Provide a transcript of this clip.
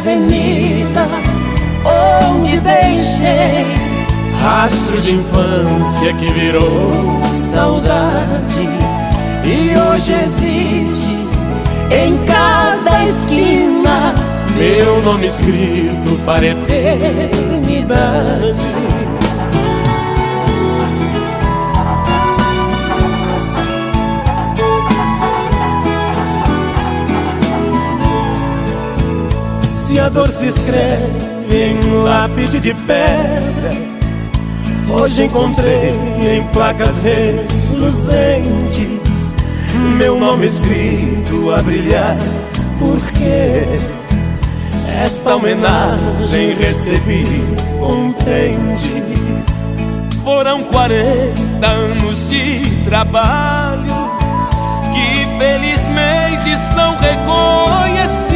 avenida onde deixei rastro de infância que virou saudade. E hoje existe em cada esquina meu nome escrito para a eternidade. Se a dor se escreve em lápide de pedra, hoje encontrei em placas reluzentes meu nome escrito a brilhar, porque esta homenagem recebi contente. Foram 40 anos de trabalho que felizmente estão reconhecidos.